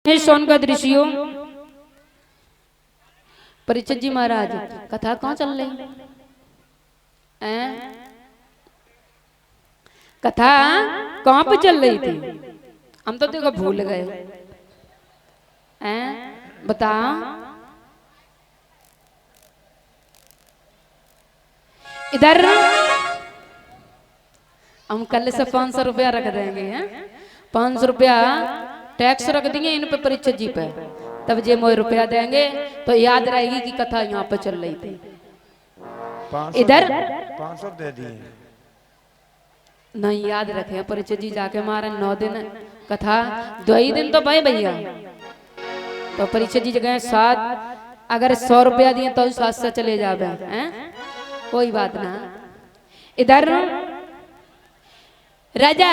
सोनगढ़ ऋषियों परीक्षित जी महाराज कथा कहाँ चल रही है? कथा कहाँ पे चल रही थी? हम तो देखो भूल गए हैं। बता। इधर हम कल से 500 रुपया रख देंगे हैं। 500 रुपया टैक्स रख देंगे इन पे परीक्षित जी पे, तब जे मोए रुपया देंगे तो याद रहेगी कि कथा यहाँ पे चल रही थी। इधर 500 दे दिए नहीं याद रखे परीक्षित जी जाके मारे 9 दिन कथा 2 ही दिन तो भाई भैया तो परीक्षित जी गए 7। अगर 100 रुपया दिए तो 7 से चले जावे हैं, कोई बात ना। इधर राजा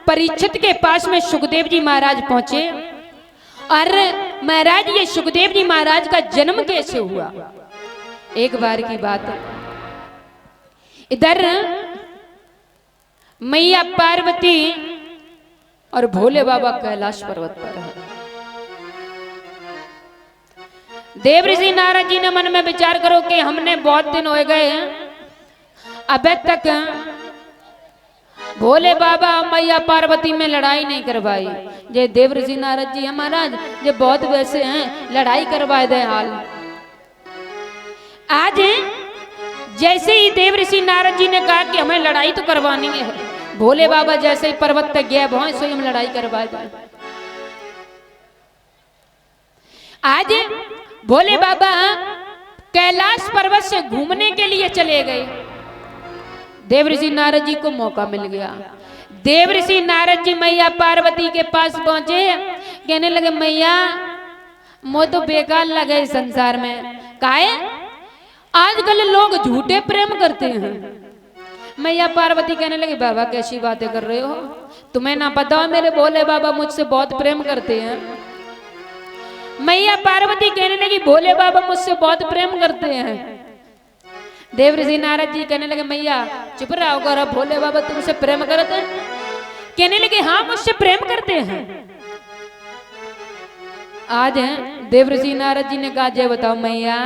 परीक्षित के पास में सुखदेव जी महाराज पहुंचे और महाराज ये सुखदेव जी महाराज का जन्म कैसे हुआ? एक बार की बात है। इधर मैया पार्वती और भोले बाबा कैलाश पर्वत पर है। देव ऋषि नारद जी ने मन में विचार करो कि हमने बहुत दिन हो गए हैं अभी तक भोले बाबा मैया पार्वती में लड़ाई नहीं करवाई। जे देव ऋषि नारद जी महाराज जे बहुत वैसे हैं लड़ाई करवा दे हाल। आज जैसे ही देव ऋषि नारद जी ने कहा कि हमें लड़ाई तो करवानी है, भोले बाबा जैसे ही पर्वत तक गए भों से हम लड़ाई करवा दे। आज भोले बाबा कैलाश पर्वत से घूमने के लिए चले गए। देव ऋषि नारद जी को मौका मिल गया। देव ऋषि नारद जी मैया पार्वती के पास पहुंचे, कहने लगे मैया मो तो बेकार लगे संसार में, काहे आजकल लोग झूठे प्रेम करते हैं। मैया पार्वती कहने लगी बाबा कैसी बातें कर रहे हो, तुम्हें ना पता मेरे भोले बाबा मुझसे बहुत प्रेम करते हैं। मैया पार्वती कहने लगी भोले बाबा मुझसे बहुत प्रेम करते हैं। देव ऋषि नारद जी कहने लगे मैया चुप रहो करो, भोले बाबा तुमसे प्रेम करते हैं? कहने लगे हाँ मुझसे प्रेम करते हैं। आज देव ऋषि नारद जी ने कहा जय बताओ मैया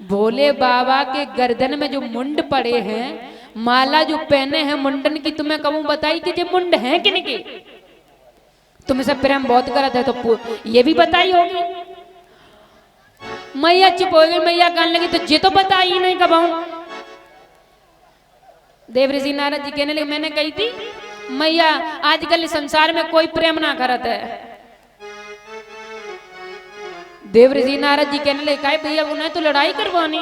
भोले बाबा के गर्दन में जो मुंड पड़े हैं, माला जो पहने हैं मुंडन की, तुम्हें कबू बताई कि ये मुंड है कि नहीं? तुमसे प्रेम बहुत करते है तो ये भी बताई होगी। मैया चुप हो गई। मैया कहने लगी तो ये तो बता ही नहीं कबाऊ। देव ऋषि नारद जी कहने लगे मैंने कही थी मैया आजकल संसार में कोई प्रेम ना करत है। देव ऋषि नारद जी कहने लगे काहे भैया उन्हें तो लड़ाई करवानी।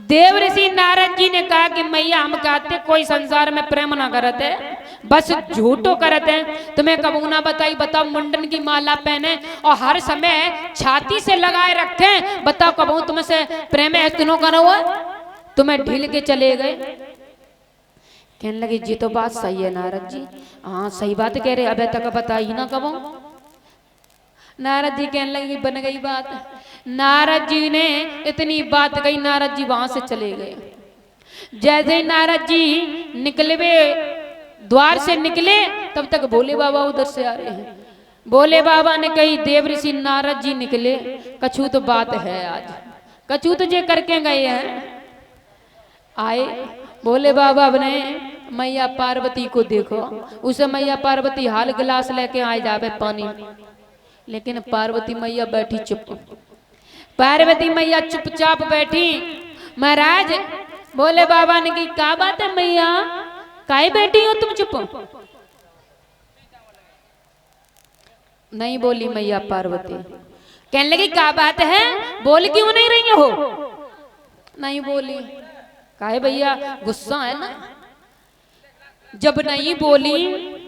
देव ऋषि नारद जी ने कहा कि मैया हम कहते कोई संसार में प्रेम ना करते है, बस झूठो करते हैं। तुम्हें कबू ना बताई, बताओ मुंडन की माला पहने और हर समय छाती से लगाए रखते हैं, बताओ कबू तुमसे प्रेम है तीनों करा हुआ, तुम्हें ढील के चले गए। कहने लगे जी तो बात सही है नारद जी, हाँ सही बात कह रहे, अभी तक बताई ना कबू। नारद जी कहने लगे बन गई बात। नारद जी ने इतनी बात कही, नारद जी वहां से चले गए। जैसे ही नारद जी निकले वे द्वार से निकले तब तक भोले बाबा उधर से आ रहे हैं। भोले बाबा ने कही देव ऋषि नारद जी निकले, कछु तो बात है आज, कछु तो जे करके गए हैं। आए भोले बाबा ने मैया पार्वती को देखो, उसे मैया पार्वती हाल गिलास लेके आए जावे पानी, लेकिन पार्वती मैया बैठी चुप। पार्वती मैया चुपचाप बैठी। महाराज भोले बाबा ने कही क्या बात है मैया काहे बैठी हो तुम चुप? नहीं बोली मैया पार्वती। कहने लगी क्या बात है बोल क्यों नहीं रही हो? नहीं बोली। काहे भैया गुस्सा है ना? जब नहीं बोली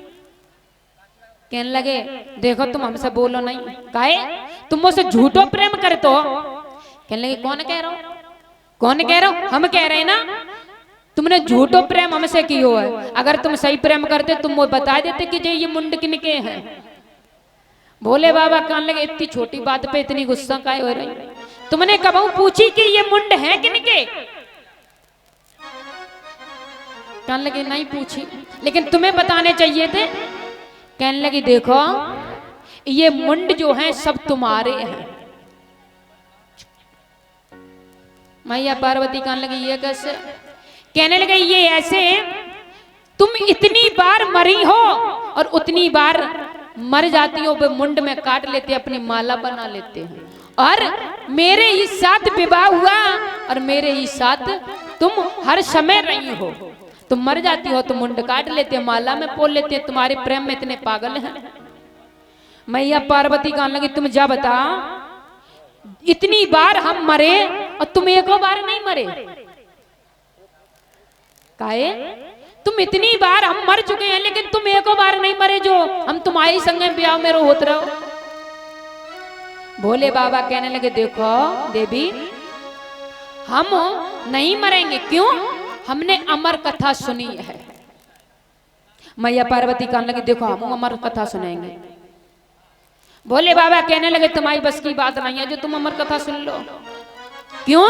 कहने लगे देखो तुम हमसे बोलो नहीं, काहे तुम मुझसे झूठो प्रेम करते हो। कहने लगे कौन कह रहा हो, कौन कह रहा हो? हम कह रहे हैं ना तुमने झूठो प्रेम हमसे की हो है। अगर तुम सही प्रेम करते तुम वो बता देते कि ये मुंड किनके हैं। भोले बाबा कहने लगे इतनी छोटी बात पे इतनी गुस्सा काहे हो रही? तुमने कबहू पूछी कि ये मुंड है किनके? कहने लगे नहीं पूछी, लेकिन तुम्हें बताने चाहिए थे। कहने लगी देखो ये मुंड जो हैं सब तुम्हारे हैं। मैया पार्वती कहने लगी ये कैसे? कहने लगे ये ऐसे, तुम इतनी बार मरी हो और उतनी बार मर जाती हो, वे मुंड में काट लेते अपनी माला बना लेते हैं, और मेरे ही साथ विवाह हुआ और मेरे ही साथ तुम हर समय रही हो। तुम मर जाती हो तो मुंड काट लेते, माला में पोल लेते, तुम्हारे प्रेम में इतने पागल हैं। मैया पार्वती कहने लगी तुम जा बता, इतनी बार हम मरे और तुम एक बार नहीं मरे काहे? तुम इतनी बार हम मर चुके हैं लेकिन तुम एक बार नहीं मरे जो हम तुम्हारी संगे ब्याह में होत रहो। भोले बाबा कहने लगे देखो देवी, हम नहीं मरेंगे। क्यों? हमने अमर कथा सुनी है। मैया पार्वती कहने लगे देखो हम अमर कथा सुनेंगे। भोले बाबा कहने लगे तुम्हारी बस की बात नहीं है जो तुम अमर कथा सुन लो। क्यों?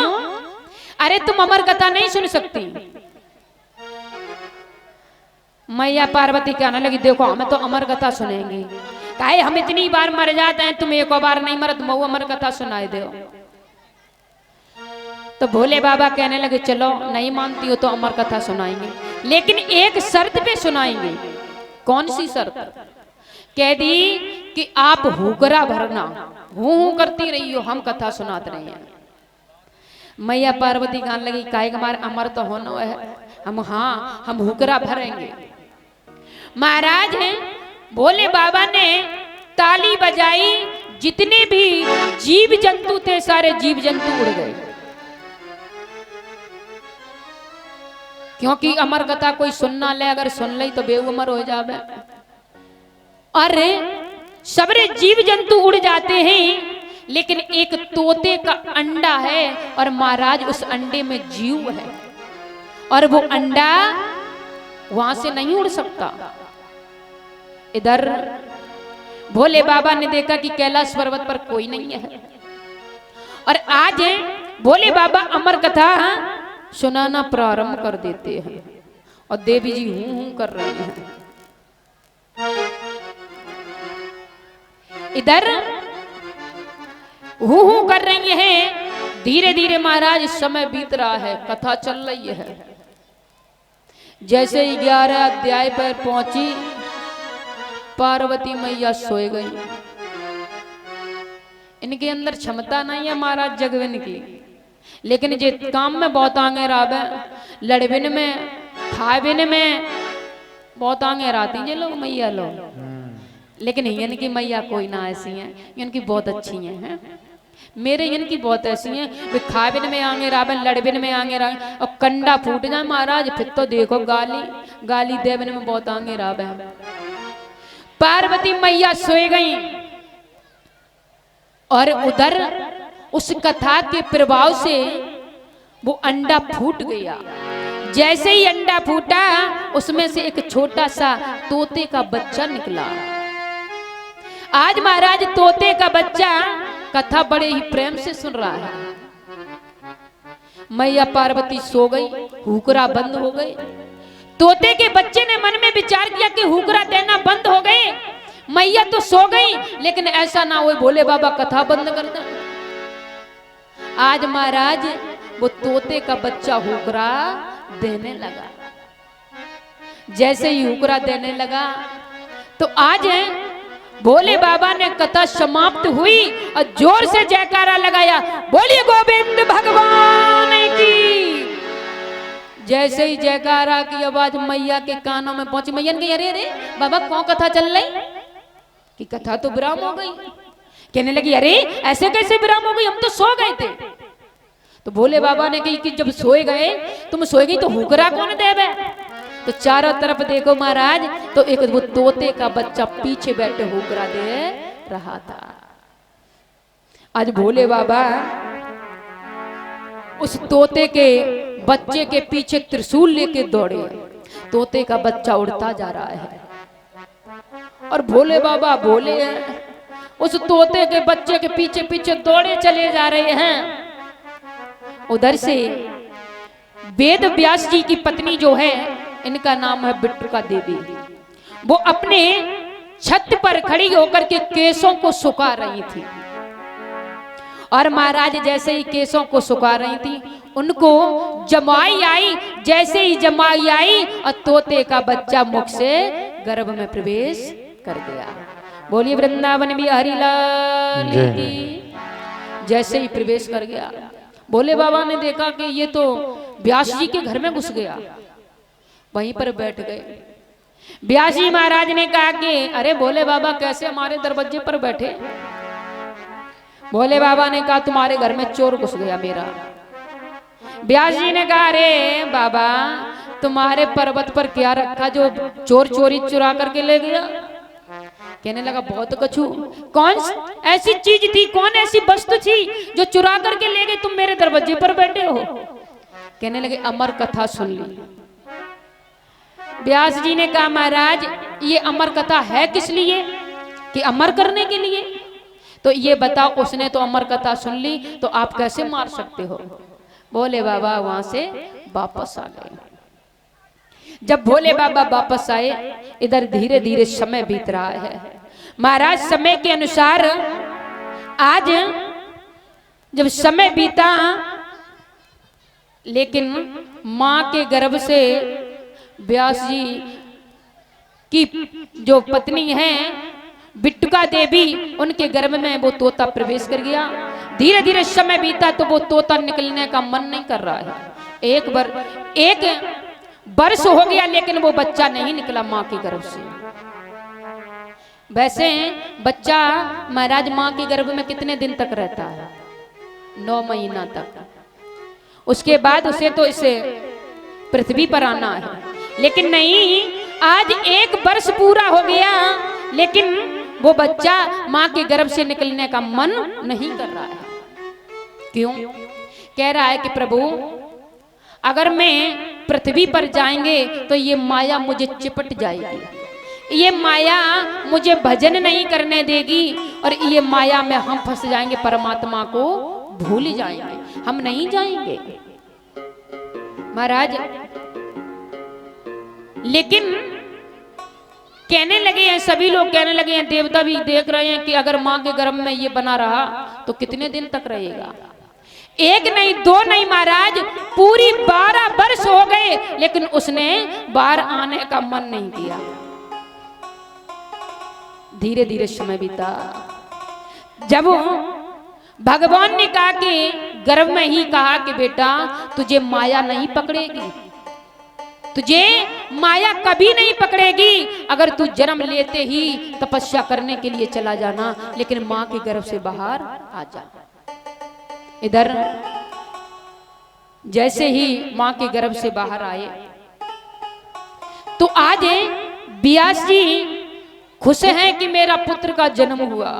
अरे तुम अमर कथा नहीं सुन सकती। मैया पार्वती कहने लगी देखो हमें तो अमर कथा सुनेंगे। काहे हम इतनी बार मर जाते हैं, तुम एक बार नहीं मरे, तुम अमर कथा सुनाए दो। तो भोले बाबा कहने लगे चलो नहीं मानती हो तो अमर कथा सुनाएंगे, लेकिन एक शर्त पे सुनाएंगे। कौन सी शर्त? कह दी कि आप हुकरा भरना, हूं करती रही हो, हम कथा सुनाते रहे हैं। मैया पार्वती कहने लगी काहे हमारे अमर तो होना है, हम हुकरा भरेंगे। महाराज हैं भोले बाबा ने ताली बजाई, जितने भी जीव जंतु थे सारे जीव जंतु उड़ गए, क्योंकि अमर कथा कोई सुनना ले, अगर सुन ले तो बेउमर हो जावे। अरे सबरे जीव जंतु उड़ जाते हैं, लेकिन एक तोते का अंडा है और महाराज उस अंडे में जीव है, और वो अंडा वहां से नहीं उड़ सकता। इधर भोले बाबा ने देखा कि कैलाश पर्वत पर कोई नहीं है, और आज भोले बाबा अमर कथा सुनाना प्रारंभ कर देते हैं, और देवी जी हूं हूं कर रहे हैं। इधर हूं हूं कर रही हैं। धीरे धीरे महाराज समय बीत रहा है, कथा चल रही है। जैसे 11 अध्याय पर पहुंची, पार्वती मैया सोए गई। इनके अंदर क्षमता नहीं है महाराज जगविन की, लेकिन जे काम में बहुत आगे रावे, लड़बिन में खाबिन में बहुत आगे रहती जे लोग मैया लोग, लेकिन इनकी मैया कोई ना ऐसी है, इनकी बहुत अच्छी है। मेरे इनकी बहुत ऐसी हैं, वे खाबिन में आगे रावे, लड़बिन में आगे रावे, और कंडा फूट जाए महाराज फिर तो देखो गाली देवन में बहुत आगे रावे। पार्वती मैया सोए गई, और उधर उस कथा के प्रभाव से वो अंडा फूट गया। जैसे ही अंडा फूटा, उसमें से एक छोटा सा तोते का बच्चा निकला। आज महाराज तोते का बच्चा कथा बड़े ही प्रेम से सुन रहा है। मैया पार्वती सो गई, हुकरा बंद हो गए। तोते के बच्चे ने मन में विचार किया कि हुकरा देना बंद हो गए, मैया तो सो गई, लेकिन ऐसा ना हो भोले बाबा कथा बंद कर दे। आज महाराज वो तोते का बच्चा हुकरा देने लगा। जैसे ही हुकरा देने लगा तो आज भोले बाबा ने कथा समाप्त हुई और जोर से जयकारा लगाया, बोलिए गोविंद भगवान की। जैसे ही जयकारा की आवाज मैया के कानों में पहुंची, मैया ने अरे अरे बाबा कौन कथा चल रही कि कथा तो विराम हो गई। कहने लगी अरे ऐसे कैसे विराम हो गई, हम तो सो गए थे। तो भोले बाबा ने कही कि जब सोए गए, तुम सोए गई तो हुकरा कौन देवे। तो चारों तरफ देखो महाराज, तो एक वो तोते का बच्चा पीछे बैठे हुकरा दे रहा था। आज भोले बाबा उस तोते के बच्चे के पीछे त्रिशूल लेके दौड़े। तोते का बच्चा उड़ता जा रहा है और भोले बाबा बोले उस तोते के बच्चे के पीछे पीछे दौड़े चले जा रहे हैं। उधर से वेद व्यास जी की पत्नी जो है, इनका नाम है बिट्टुका देवी, वो अपने छत पर खड़ी होकर के केसों को सुखा रही थी। और महाराज जैसे ही केसों को सुखा रही थी, उनको जमाई आई। जैसे ही जमाई आई और तोते का बच्चा मुख से गर्भ में प्रवेश कर गया। बोलिए वृंदावन बिहारी लाल की। जैसे ही प्रवेश कर गया, भोले बाबा ने देखा कि ये तो व्यास जी के घर में घुस गया। वहीं पर बैठ गए। व्यास जी महाराज ने कहा कि अरे भोले बाबा कैसे हमारे दरवाजे पर बैठे। भोले बाबा ने कहा तुम्हारे घर में चोर घुस गया मेरा। व्यास जी ने कहा अरे बाबा तुम्हारे पर्वत पर क्या रखा जो चोर चोरी चुरा करके ले गया। कहने लगा बहुत कछु। कौन ऐसी चीज थी, कौन ऐसी वस्तु थी जो चुरा करके ले गए, तुम मेरे दरवाजे पर बैठे हो। कहने लगे अमर कथा सुन ली। व्यास जी ने कहा महाराज ये अमर कथा है किस लिए, कि अमर करने के लिए। तो ये बताओ, उसने तो अमर कथा सुन ली तो आप कैसे मार सकते हो। भोले बाबा वहां से वापस आ गए। जब भोले बाबा वापस आए, इधर धीरे धीरे समय बीत रहा है। महाराज समय के अनुसार आज जब समय बीता, लेकिन मां के गर्भ से व्यास जी की जो पत्नी है बिट्टुका देवी, उनके गर्भ में वो तोता प्रवेश कर गया। धीरे धीरे समय बीता तो वो तोता निकलने का मन नहीं कर रहा है। एक वर्ष हो गया लेकिन वो बच्चा नहीं निकला मां के गर्भ से। वैसे बच्चा महाराज मां के गर्भ में कितने दिन तक रहता है, 9 महीना तक। उसके बाद उसे तो इसे पृथ्वी पर आना है, लेकिन नहीं, आज 1 वर्ष पूरा हो गया लेकिन वो बच्चा मां के गर्भ से निकलने का मन नहीं कर रहा है। क्यों? कह रहा है कि प्रभु अगर मैं पृथ्वी पर जाएंगे तो ये माया मुझे चिपट जाएगी, ये माया मुझे भजन नहीं करने देगी और ये माया में हम फंस जाएंगे, परमात्मा को भूल ही जाएंगे, हम नहीं जाएंगे महाराज। लेकिन कहने लगे हैं, सभी लोग कहने लगे हैं, देवता भी देख रहे हैं कि अगर मां के गर्भ में ये बना रहा तो कितने दिन तक रहेगा। 1 नहीं 2 नहीं महाराज, पूरी 12 वर्ष हो गए लेकिन उसने बाहर आने का मन नहीं किया। धीरे धीरे समय बीता। जब भगवान ने कहा कि गर्भ में ही कहा कि बेटा तुझे माया नहीं पकड़ेगी, तुझे माया कभी नहीं पकड़ेगी, अगर तू जन्म लेते ही तपस्या करने के लिए चला जाना, लेकिन मां के गर्भ से बाहर आ जा। इधर जैसे ही मां के गर्भ से बाहर आए तो आज व्यास जी खुश हैं कि मेरा पुत्र का जन्म हुआ।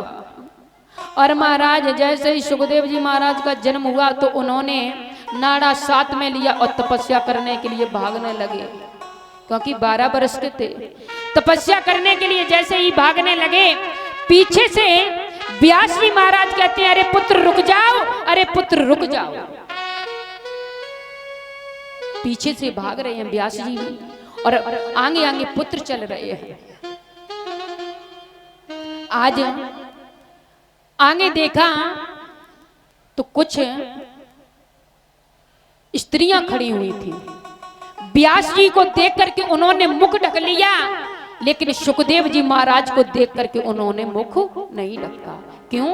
और महाराज जैसे ही सुखदेव जी महाराज का जन्म हुआ तो उन्होंने नाड़ा साथ में लिया और तपस्या करने के लिए भागने लगे, क्योंकि 12 वर्ष के थे। तपस्या करने के लिए जैसे ही भागने लगे, पीछे से व्यास जी महाराज कहते हैं अरे पुत्र रुक जाओ, अरे पुत्र रुक जाओ। पीछे से भाग रहे हैं व्यास जी भी और आगे आगे पुत्र चल रहे हैं। आज आगे देखा तो कुछ स्त्रियां खड़ी हुई थी। व्यास जी को देख करके उन्होंने मुख ढक लिया, लेकिन सुखदेव जी महाराज को देख करके उन्होंने मुख नहीं ढका। क्यों?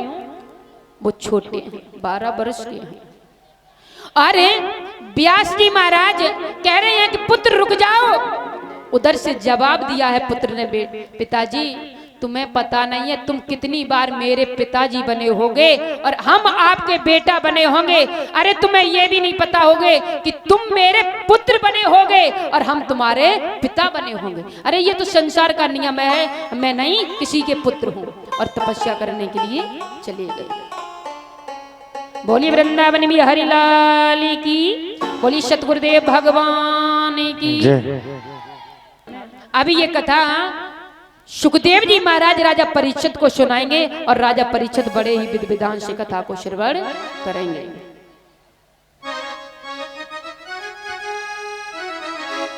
वो छोटे हैं, 12 वर्ष के हैं। अरे व्यास जी महाराज कह रहे हैं कि पुत्र रुक जाओ। उधर से जवाब दिया है पुत्र ने, पिताजी तुम्हें पता नहीं है तुम कितनी बार मेरे पिताजी बने होगे और हम आपके बेटा बने होंगे। अरे तुम्हें यह भी नहीं पता होगे कि तुम मेरे पुत्र बने होगे और हम तुम्हारे पिता बने होंगे। अरे ये तो संसार का नियम है, मैं नहीं किसी के पुत्र हूं। और तपस्या करने के लिए चले गए। बोली वृंदावन में हरि लाल की, बोली सतगुरुदेव भगवान की। अभी ये कथा सुखदेव जी महाराज राजा परीक्षित को सुनाएंगे और राजा परीक्षित बड़े ही विधि विधान से कथा को श्रवण करेंगे।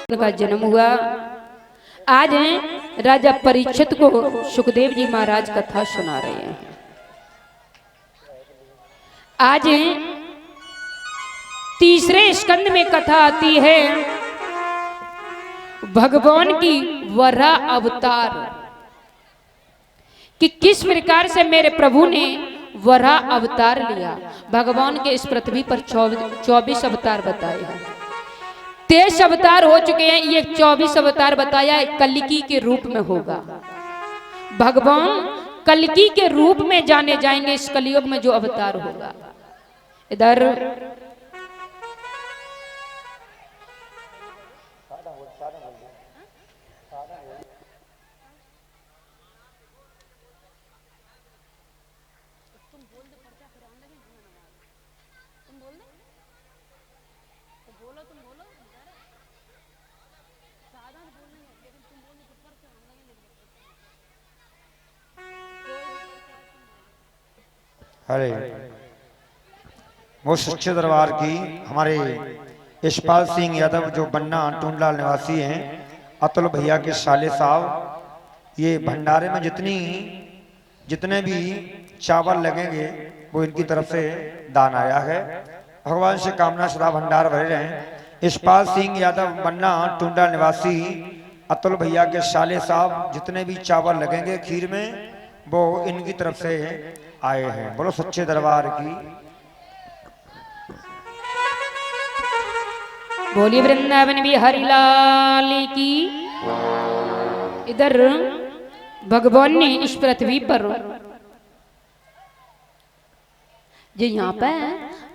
उनका जन्म हुआ। आज राजा परीक्षित को सुखदेव जी महाराज कथा सुना रहे हैं। आज तीसरे स्कंद में कथा आती है भगवान की वराह अवतार कि किस प्रकार से मेरे प्रभु ने वराह अवतार लिया। भगवान के इस पृथ्वी पर 24 अवतार बताए हैं। 23 अवतार हो चुके हैं, ये 24 अवतार बताया है कल्की के रूप में होगा। भगवान कल्की के रूप में जाने जाएंगे इस कलयुग में जो अवतार होगा। इधर अरे वो सच्चे दरबार की हमारे यशपाल सिंह यादव जो बन्ना टूंडलाल निवासी हैं, अतुल भैया के साले साहब, ये भंडारे में जितने भी चावल लगेंगे वो इनकी तरफ से दान आया है। भगवान से कामना सदा भंडार भरे रहें। यशपाल सिंह यादव बन्ना टूंडलाल निवासी, अतुल भैया के साले साहब, जितने भी चावल लगेंगे खीर में वो इनकी तरफ से आए हैं। बोलो सच्चे दरबार की। बोलिए वृंदावन बिहारी लाल की। इधर भगवान ने इस पृथ्वी पर जो यहाँ पे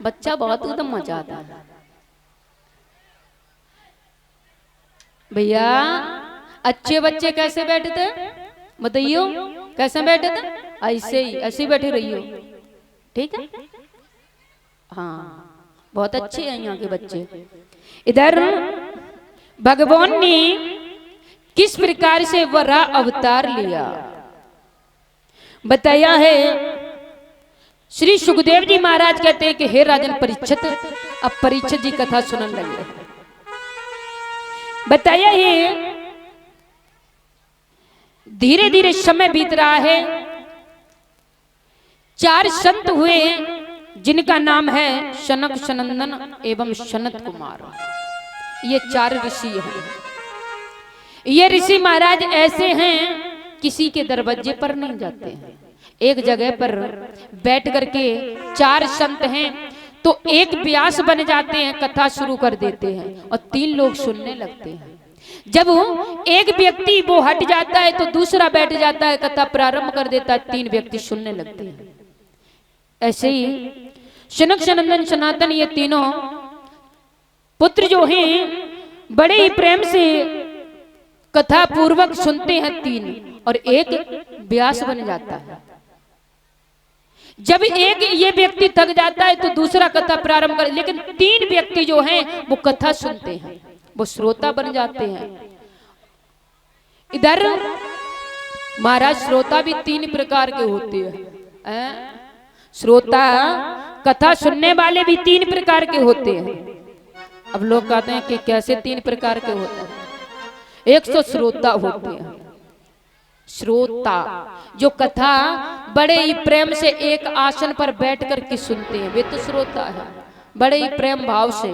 बच्चा बहुत एकदम मजा आता है भैया। अच्छे बच्चे कैसे बैठते बताइयो, कैसे बैठे थे? ऐसे ही, ऐसे बैठे रहियो, ठीक है? हाँ, बहुत अच्छे हैं यहाँ के बच्चे। इधर भगवान ने किस प्रकार से वराह अवतार लिया बताया है। श्री सुखदेव जी महाराज कहते हैं कि हे राजन परीक्षित, अब परीक्षित जी कथा सुनने लगे। बताया है धीरे धीरे समय बीत रहा है। 4 संत हुए जिनका नाम है शनक, सनंदन एवं सनत कुमार। ये 4 ऋषि हैं। ये ऋषि महाराज ऐसे हैं किसी के दरवाजे पर नहीं जाते हैं। एक जगह पर बैठ करके 4 संत हैं तो एक व्यास बन जाते हैं, कथा शुरू कर देते हैं और 3 लोग सुनने लगते हैं। जब एक व्यक्ति वो हट जाता है तो दूसरा बैठ जाता है, कथा प्रारंभ कर देता है, 3 व्यक्ति सुनने लगते हैं। ऐसे ही शनक, सनंदन, सनातन ये तीनों पुत्र जो हैं बड़े ही प्रेम से कथा पूर्वक सुनते हैं 3, और एक व्यास बन जाता है। जब एक ये व्यक्ति थक जाता है तो दूसरा कथा प्रारंभ कर, लेकिन 3 व्यक्ति जो हैं वो कथा सुनते हैं, वो श्रोता बन जाते हैं। इधर महाराज श्रोता भी 3 प्रकार के होते हैं। श्रोता कथा सुनने वाले भी 3 प्रकार के होते हैं। अब लोग कहते हैं कि कैसे 3 प्रकार के होते हैं। एक तो श्रोता होते हैं। श्रोता जो कथा बड़े ही प्रेम से एक आसन पर बैठ कर के सुनते हैं, वे तो श्रोता है, बड़े ही प्रेम भाव से।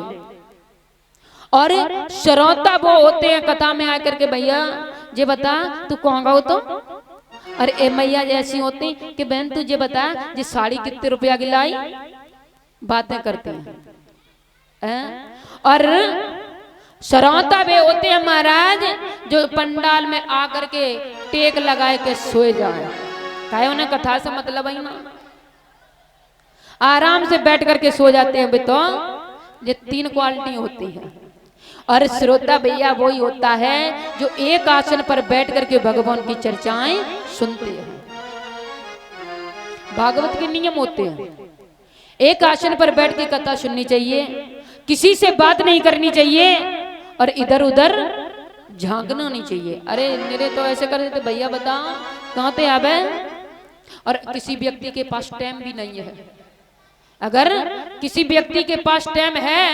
और श्रोता वो होते हैं कथा में आकर के, भैया ये बता तू कौन गाओ तो, अरे ए मैया जैसी होती कि बहन तुझे बता ये साड़ी कितने रुपया की लाई, बातें करते हैं। और श्रोता वे होते हैं महाराज जो पंडाल में आकर के टेक लगाए के सोए जाए, काहे उन्हें कथा से मतलब ही ना, आराम से बैठ करके सो जाते हैं। तो ये 3 क्वालिटी होती है। और श्रोता भैया वही होता है जो एक आसन पर बैठ करके भगवान की चर्चाएं सुनते हैं। भागवत के नियम होते हैं, एक आसन पर बैठ के कथा सुननी चाहिए, किसी से बात नहीं करनी चाहिए और इधर उधर झांकना नहीं चाहिए। अरे मेरे तो ऐसे कर देते, भैया बता कहाँ पे आवे, और किसी व्यक्ति के पास टाइम भी नहीं है। अगर किसी व्यक्ति के पास टाइम है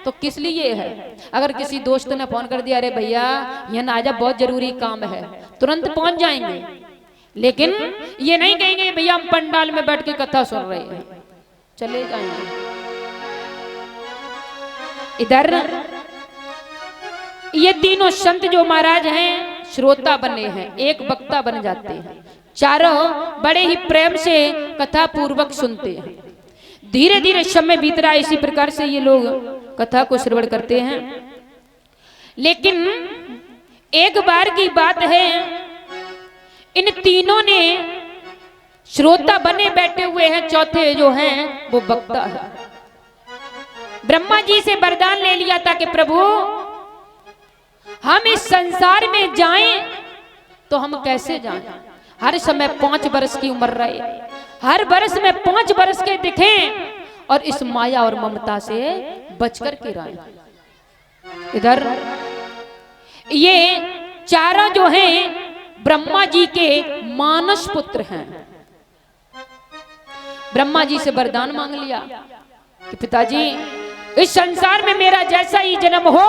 तो किस लिए है। अगर किसी दोस्त ने फोन कर दिया, अरे भैया यहाँ ना आजा, बहुत जरूरी काम है, तुरंत पहुंच जाएंगे। लेकिन ये नहीं कहेंगे भैया हम पंडाल में बैठ के कथा सुन रहे हैं, चले जाएंगे। इधर ये तीनों संत जो महाराज हैं श्रोता बने हैं, एक वक्ता बन जाते हैं, चारों बड़े ही प्रेम से कथा पूर्वक सुनते हैं। धीरे धीरे समय बीत रहा, इसी प्रकार से ये लोग कथा को श्रवण करते हैं। लेकिन एक बार की बात है, इन तीनों ने श्रोता बने बैठे हुए हैं, चौथे जो हैं वो वक्ता है। ब्रह्मा जी से वरदान ले लिया था कि प्रभु हम इस संसार में जाएं तो हम कैसे जाएं। हर समय 5 वर्ष की उम्र रहे, हर वर्ष में 5 वर्ष के दिखें और इस माया और ममता से बचकर के रहें। इधर ये चारों जो हैं ब्रह्मा जी के मानस पुत्र हैं। ब्रह्मा जी से वरदान मांग लिया कि पिताजी इस संसार में मेरा जैसा ही जन्म हो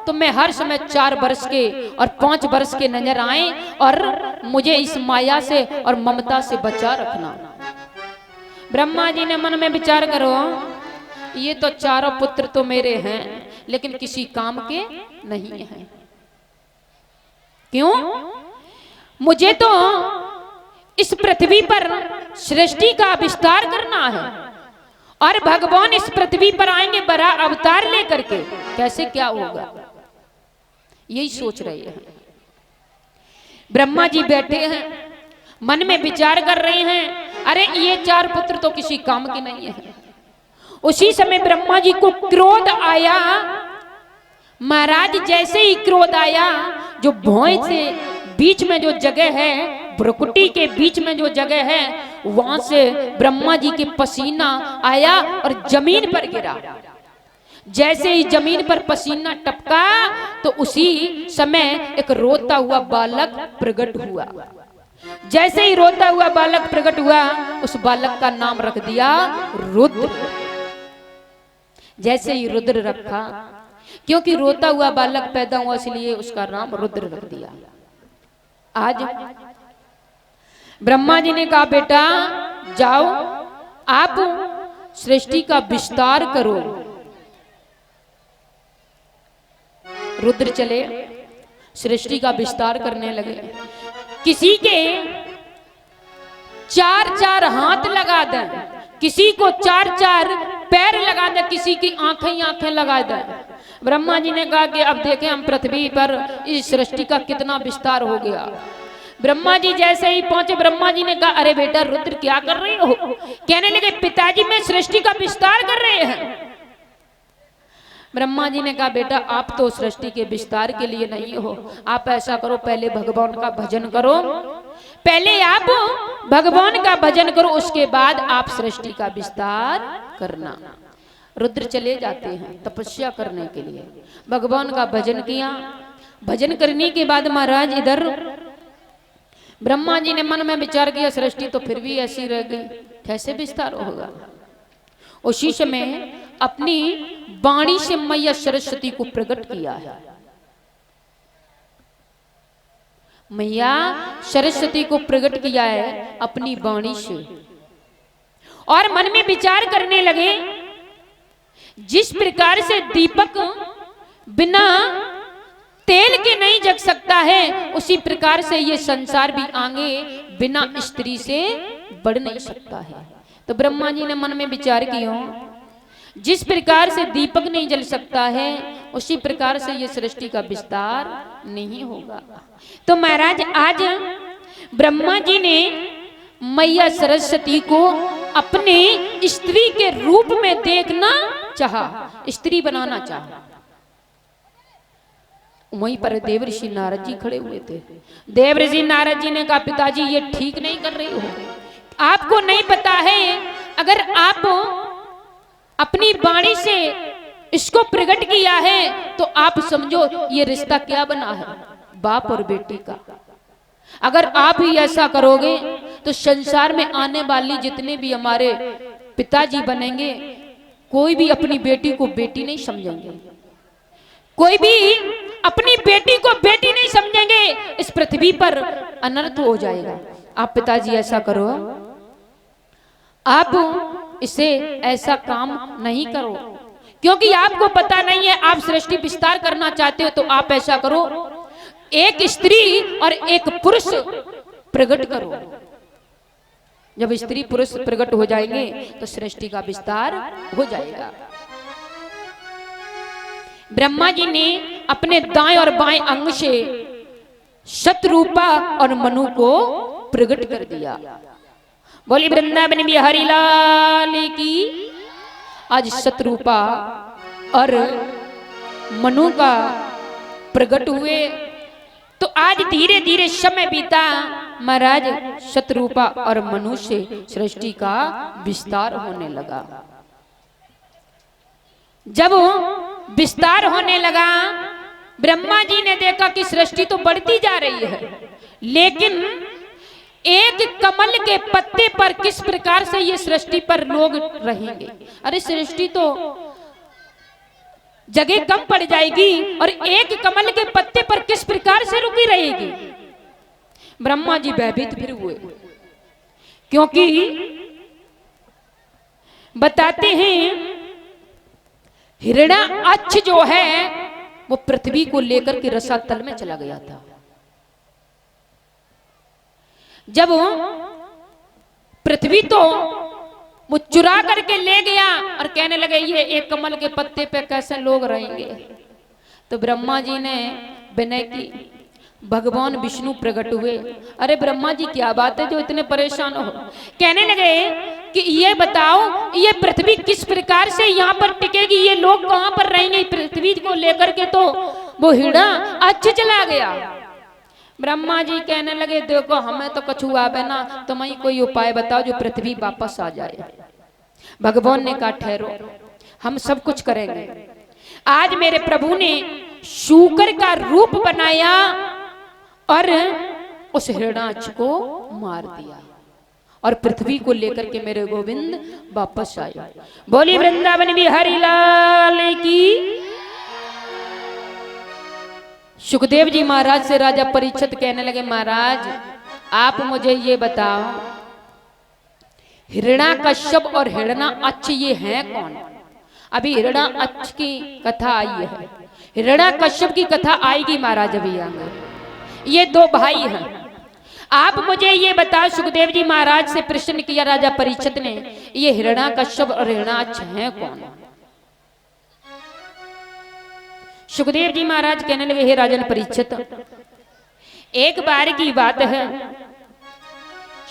तो मैं हर समय 4 वर्ष के और 5 वर्ष के नजर आए और मुझे इस माया से और ममता से बचा रखना। ब्रह्मा जी ने मन में विचार करो, ये तो चारों पुत्र तो मेरे हैं लेकिन किसी काम के नहीं हैं। क्यों? मुझे तो इस पृथ्वी पर सृष्टि का विस्तार करना है और भगवान इस पृथ्वी पर आएंगे बड़ा अवतार लेकर के, कैसे क्या होगा, यही सोच रहे हैं। ब्रह्मा जी बैठे हैं, मन में विचार कर रहे हैं, अरे ये 4 पुत्र तो किसी काम के नहीं है। उसी समय ब्रह्मा जी को क्रोध आया। महाराज जैसे ही क्रोध आया, जो भौं से बीच में जो जगह है, भ्रुकुटी के बीच में जो जगह है, वहां से ब्रह्मा जी के पसीना आया और जमीन पर गिरा। जैसे ही जमीन पर पसीना टपका तो उसी समय एक रोता हुआ बालक प्रकट हुआ। जैसे ही रोता हुआ बालक प्रकट हुआ, उस बालक का नाम रख दिया रुद्र। जैसे ही रुद्र रखा, क्योंकि रोता हुआ बालक पैदा हुआ इसलिए उसका नाम रुद्र रख दिया। आज ब्रह्मा जी ने कहा बेटा जाओ आप सृष्टि का विस्तार करो। रुद्र चले सृष्टि का विस्तार करने लगे। किसी के 4-4 हाथ लगा दें, किसी को 4-4 पैर लगा दें, किसी की आंखें लगा दें। ब्रह्मा जी ने कहा कि अब देखें हम पृथ्वी पर इस सृष्टि का कितना विस्तार हो गया। ब्रह्मा जी जैसे ही पहुंचे, ब्रह्मा जी ने कहा अरे बेटा रुद्र क्या कर रहे हो? कहने लगे पिताजी मैं सृष्टि का विस्तार कर रहे हैं। ब्रह्मा जी ने कहा बेटा आप तो सृष्टि के विस्तार के लिए नहीं हो, आप ऐसा करो पहले भगवान का भजन करो, पहले आप भगवान का भजन करो, उसके बाद आप सृष्टि का विस्तार करना। रुद्र चले जाते हैं तपस्या करने के लिए, भगवान का भजन किया। भजन करने के बाद महाराज इधर ब्रह्मा जी ने मन में विचार किया सृष्टि तो फिर भी ऐसी रह गई, कैसे विस्तार होगा। उसी समय अपनी वाणी से मैया सरस्वती को प्रकट किया है। मैया सरस्वती को प्रकट किया है अपनी वाणी से, और मन में विचार करने लगे जिस प्रकार से दीपक बिना तेल के नहीं जग सकता है, उसी प्रकार से ये संसार भी आगे बिना स्त्री से बढ़ नहीं सकता है। तो ब्रह्मा जी ने मन में विचार किया जिस प्रकार से दीपक नहीं जल सकता है, उसी प्रकार से ये सृष्टि का विस्तार नहीं होगा। तो महाराज आज ब्रह्मा जी ने मैया सरस्वती को अपने स्त्री के रूप में देखना चाहा, स्त्री बनाना चाहा। वहीं पर देव ऋषि नारद जी खड़े हुए थे। देव ऋषि नारद जी ने कहा पिताजी ये ठीक नहीं कर रही हो, आपको नहीं पता है अगर आप अपनी वाणी से इसको प्रकट किया है तो आप समझो ये रिश्ता क्या बना है, बाप और बेटी का। अगर आप ही ऐसा करोगे तो संसार में आने वाली जितने भी हमारे पिताजी बनेंगे कोई भी अपनी बेटी को बेटी नहीं समझेंगे, कोई भी अपनी बेटी को बेटी नहीं समझेंगे, इस पृथ्वी पर अनर्थ हो जाएगा। आप पिताजी ऐसा करो, आप इसे ऐसा काम नहीं करो, क्योंकि आपको पता नहीं है, आप सृष्टि विस्तार करना चाहते हो तो आप ऐसा करो, एक स्त्री और एक पुरुष प्रकट करो। जब स्त्री पुरुष प्रकट हो जाएंगे तो सृष्टि का विस्तार हो जाएगा। ब्रह्मा जी ने अपने दाएं और बाएं अंग से शतरूपा और मनु को प्रकट कर दिया। बोली वृंदावन बिहारी लाल की। आज शतरूपा और मनु का प्रकट हुए तो आज धीरे धीरे समय बीता। महाराज शतरूपा और मनु से सृष्टि का विस्तार होने लगा। जब विस्तार होने लगा, ब्रह्मा जी ने देखा कि सृष्टि तो बढ़ती जा रही है, लेकिन एक कमल के पत्ते पर किस प्रकार से ये सृष्टि पर लोग रहेंगे। अरे सृष्टि तो जगह कम पड़ जाएगी और एक कमल के पत्ते पर किस प्रकार से रुकी रहेगी। ब्रह्मा जी भयभीत फिर हुए, क्योंकि बताते हैं हिरण्याक्ष जो है वो पृथ्वी को लेकर के रसातल में चला गया था। जब पृथ्वी तो वो चुरा करके ले गया और कहने लगे ये एक कमल के पत्ते पे कैसे लोग रहेंगे। तो ब्रह्मा जी ने विनय की, भगवान विष्णु प्रकट हुए। अरे ब्रह्मा जी क्या बात है जो इतने परेशान हो। कहने लगे कि ये बताओ ये पृथ्वी किस प्रकार से यहाँ पर टिकेगी, ये लोग कहाँ पर रहेंगे। पृथ्वी को लेकर के तो वो हिरण्याक्ष चला गया। ब्रह्मा जी कहने लगे देखो हमें तो कछु आवे ना, तुम्हें कोई उपाय बताओ जो पृथ्वी वापस आ जाए। भगवान ने कहा ठहरो, हम सब कुछ करेंगे। आज मेरे प्रभु ने शूकर का रूप बनाया और उस हिरण्याक्ष को मार दिया और पृथ्वी को लेकर के मेरे गोविंद वापस आए। बोली वृंदावन बिहारी लाल की। सुखदेव जी महाराज से राजा परीक्षित कहने लगे महाराज आप मुझे ये बताओ हिरण्याकश्यप और हिरण्याक्ष ये हैं कौन। अभी हिरण्याक्ष की कथा आई है, हिरण्याकश्यप की कथा आएगी महाराज अभी आगे। ये दो भाई हैं। आप मुझे ये बताओ, सुखदेव जी महाराज से प्रश्न किया राजा परीक्षित ने, ये हिरण्याकश्यप और हिरण्याक्ष हैं कौन। सुखदेव जी महाराज कहने लगे हे राजन परीक्षित, एक बार की बात है,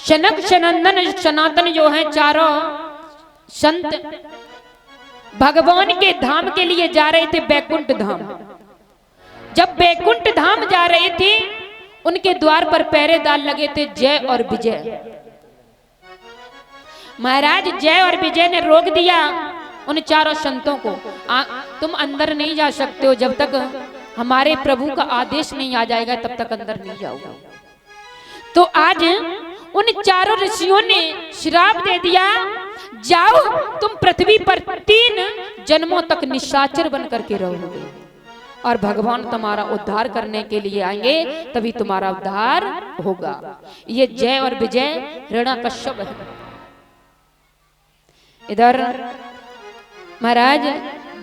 शनक सनंदन सनातन जो हैं चारों संत भगवान के धाम के लिए जा रहे थे, बैकुंठ धाम। जब बैकुंठ धाम जा रहे थे उनके द्वार पर पहरेदार लगे थे जय और विजय। महाराज जय और विजय ने रोक दिया उन चारों संतों को, तुम अंदर नहीं जा सकते हो, जब तक हमारे प्रभु का आदेश नहीं आ जाएगा तब तक अंदर नहीं जाओगे। तो आज उन चारों ऋषियों ने श्राप दे दिया, जाओ तुम पृथ्वी पर 3 जन्मों तक निशाचर बन करके रहोगे और भगवान तुम्हारा उद्धार करने के लिए आएंगे, तभी तुम्हारा उद्धार होगा। ये जय और विजय हिरण्याकश्यप है। इधर महाराज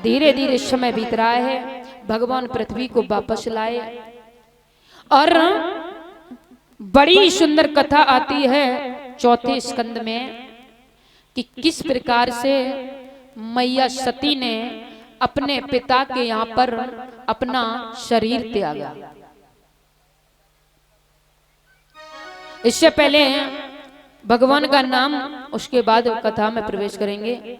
धीरे धीरे समय बीत रहा है, भगवान पृथ्वी को वापस लाए और बड़ी सुंदर कथा आती है 4थे स्कंद में कि किस प्रकार से मैया सती ने अपने पिता के यहाँ पर अपना शरीर त्यागा। इससे पहले भगवान का नाम, उसके बाद कथा में प्रवेश करेंगे।